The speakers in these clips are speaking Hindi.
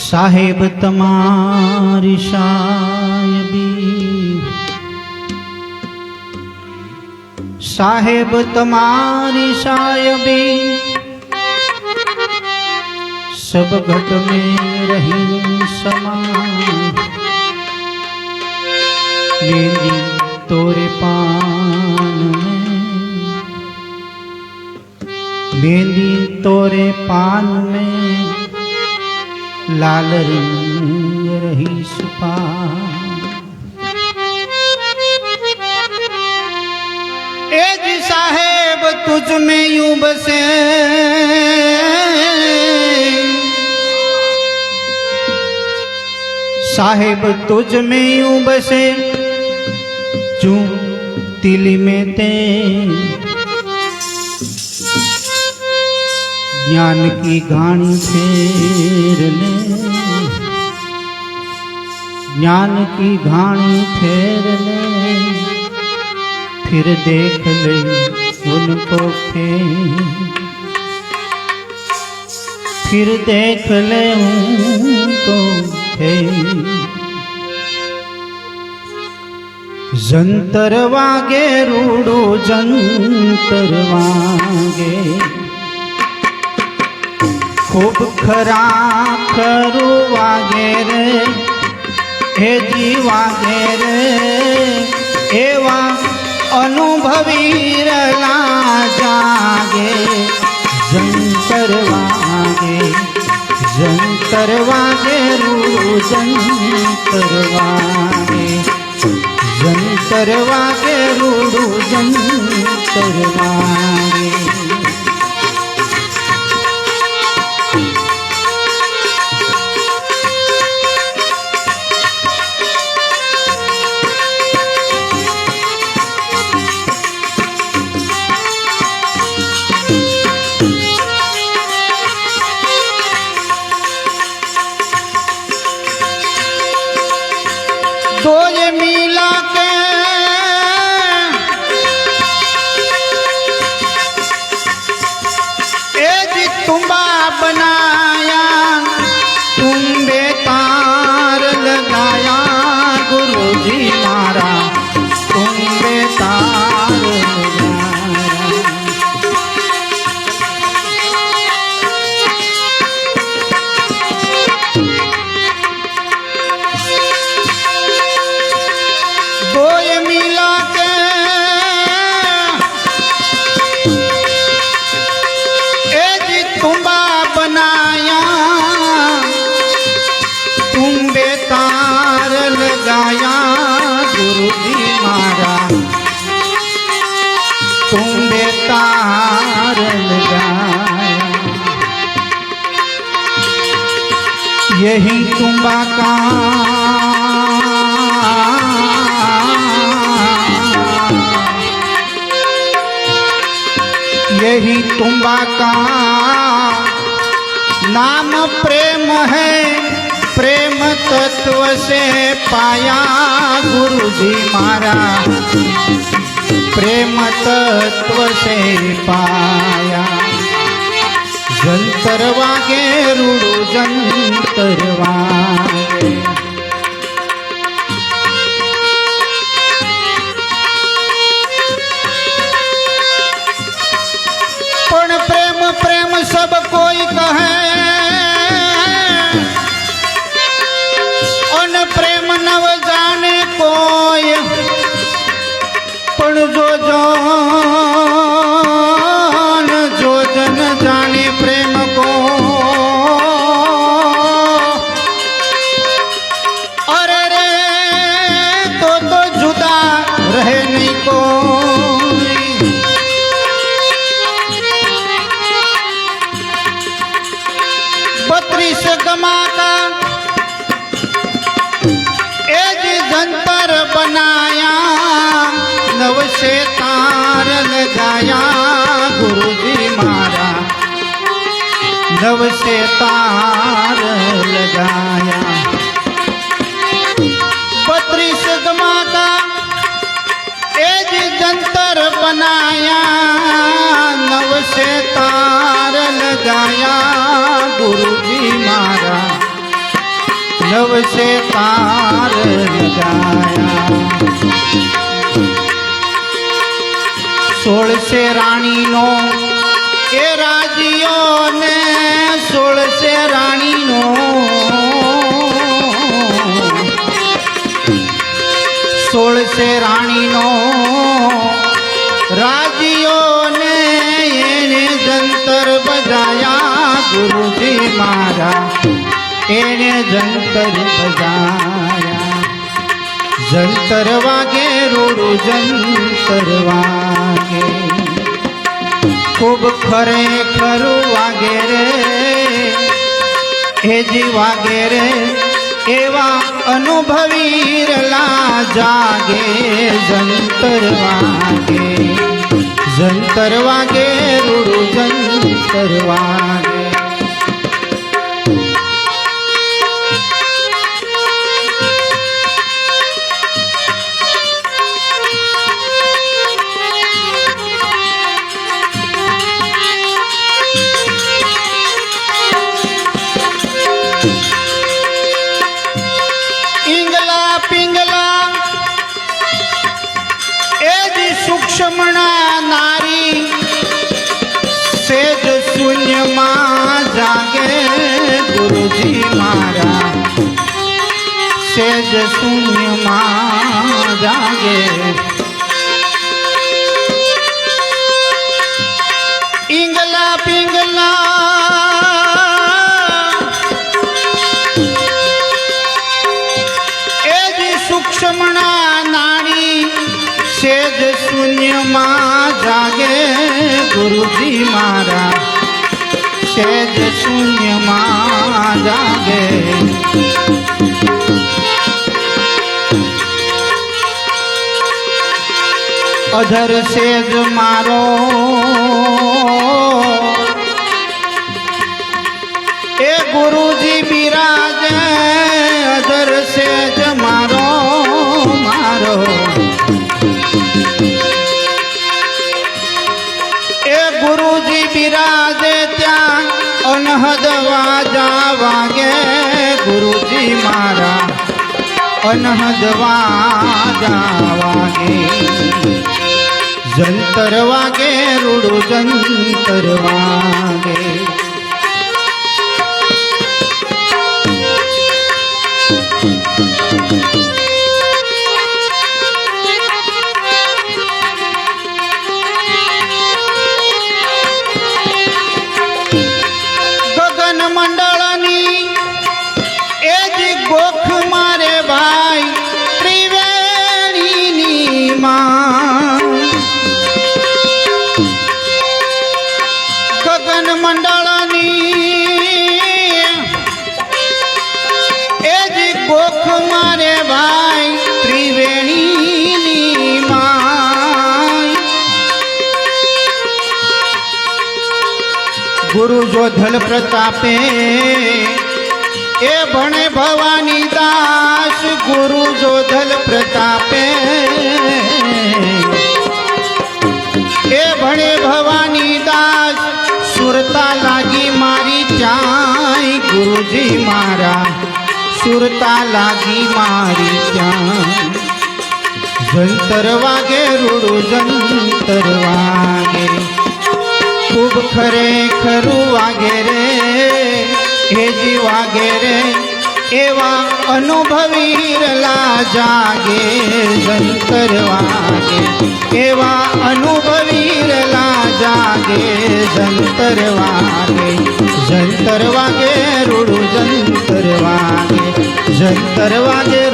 साहेब तमारी सायबी, साहेब तमारी सायबी, सब घट में रही समान। मेरी तोरे पान में, मेहंदी तोरे पान में, लाल रंग रही सुपा। ए जी साहेब तुझ में यूं बसे, साहेब तुझ में यूं बसे, चूं तिली में ते ज्ञान की घाणी फेर ले, ज्ञान की घाणी फेर ले, फिर देख ले उनको फिर देख ले उनको जंतर वागे रूडो जंतर वागे, खूब खरा खरू वागे रे, हे जी वागे रे, एवा अनुभवी रला जागे। जंतर वागे, जंतर वागे रू जंतर वागे, जंतर वागे रूडू जंतर वागे। तो ये मिला के ए जी तुम्बा बनाया, तुम बेतार लगाया, गुरु जी मारा तुम बेतार लगाया। बनाया तुम बेकार लगाया, गुरु जी मारा तुम बेकार लगाया। यही तुम्बा का यही तुम्बा का नाम प्रेम है, प्रेम तत्व से पाया, गुरु जी मारा प्रेम तत्व से पाया। जंतर वागे रूडू जंतर वागे, पण प्रेम प्रेम सब कोई कहे, प्रेम नव जाने कोई, पण जो जन जाने प्रेम को, अरे रे तो जुदा रहे नहीं कोई। बत्रीस गमा का जंतर बनाया, नव से तार लगाया, गुरु जी मारा नव से तार लगाया। 32 गमा का एज जंतर बनाया, नव से तार लगाया, गुरु जी मारा जब से तार लगाया 16 से रानी नो ए राजियो ने 16 से रानी नो 16 से रानी नो राजियो ने एने जंतर बजाया गुरुजी मारा एने जंतर बजाया जंतर वागे रोडू जंतर वागे खूब खरे खरू वागे रे हेजी वागे रे एवा अनुभवीरला जागे जंतर वागे रोडू जंतर वागे सूक्ष्मणा नारी सेज शून्य मां जागे गुरुजी मारा सेज शून्य मां जागे इंगला पिंगला एज सूक्ष्मणा नारी सेज शून्य मां जागे गुरुजी मारा सेज शून्य मां जागे अधर सेज मारो ए गुरुजी बिराजे अधर सेज मारो मारो ए गुरुजी बिराजे त्या अनहद वाजा वागे गुरुजी मारा अनहद वाजा वागे जंतर वागे रूडू जंतर वागे गगन मंडळनी एज गोख मारे भाई त्रिवेणी माय गुरु जोधल प्रतापे ए भणे भवानी दास गुरु जोधल प्रतापे ए भणे भवानी दास सुरता लागी मारी चाय गुरुजी मारा सुरता लागी मारी चाय जंतर वागे रूडू जंतर वागे खूब खरे खरू वागे रे हेजी वागे रे एवा अनुभवीरला जागे जंतर वागे एवा अनुभवीरला जागे जंतर वागे रूडू जंतर वागे रूडू जंतर वागे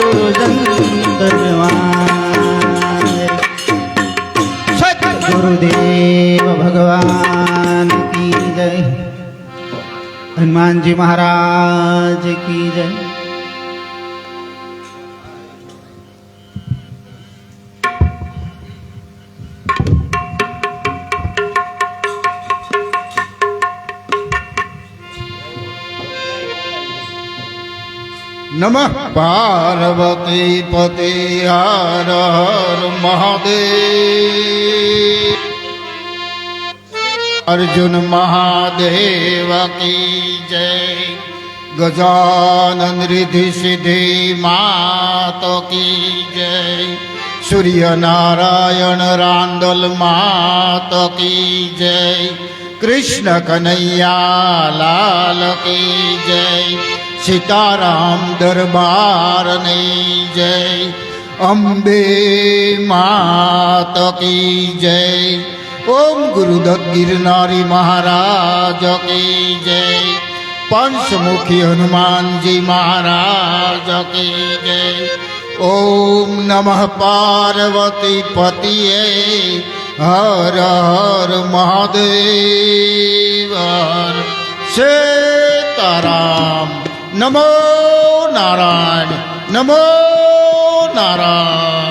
रूडू जंतर वागे गुरुदेव भगवान की जय हनुमान जी महाराज की जय नमः पार्वती पते हर हर महादेव અર્જુન મહાદેવ કી જય ગજાનન રિધિ સિદ્ધિ માત કી જય સૂર્યનારાયણ રાંદલ માત કી જય કૃષ્ણ કનૈયા લાલ કી જય સીતારામ દરબારની જય અંબે માત કી જય ઓમ ગુરુદત્ત ગિરનારી મહારાજ કી જય પંચમુખી હનુમાનજી મહારાજ કી જય ઓમ નમઃ પાર્વતી પતિએ હર હર મહાદેવ સીતારામ નમો નારાયણ નમો નારાયણ